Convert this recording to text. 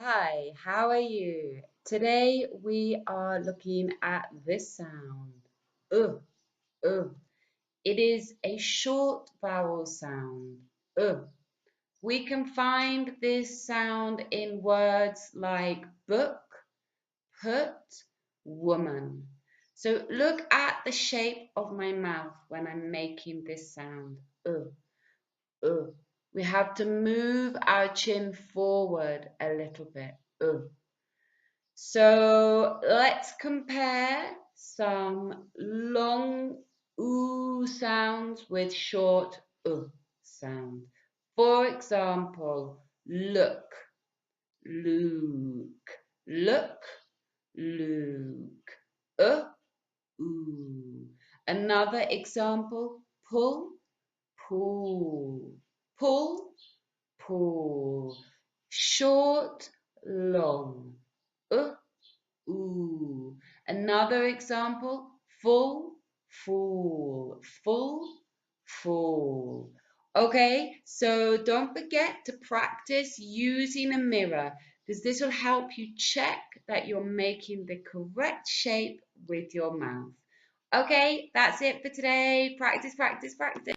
Hi, how are you? Today we are looking at this sound. Uh, uh. It is a short vowel sound. Uh. We can find this sound in words like book, put, woman. So look at the shape of my mouth when I'm making this sound. Uh. We have to move our chin forward a little bit. So let's compare some long oo sounds with short sound. For example, look, look, look, look, uh, ooh. Another example, pull, pull, pull, pull. Short, long, uh, ooh. Another example, full, full, full, full. Okay, so don't forget to practice using a mirror because this will help you check that you're making the correct shape with your mouth. Okay, that's it for today. Practice, practice, practice.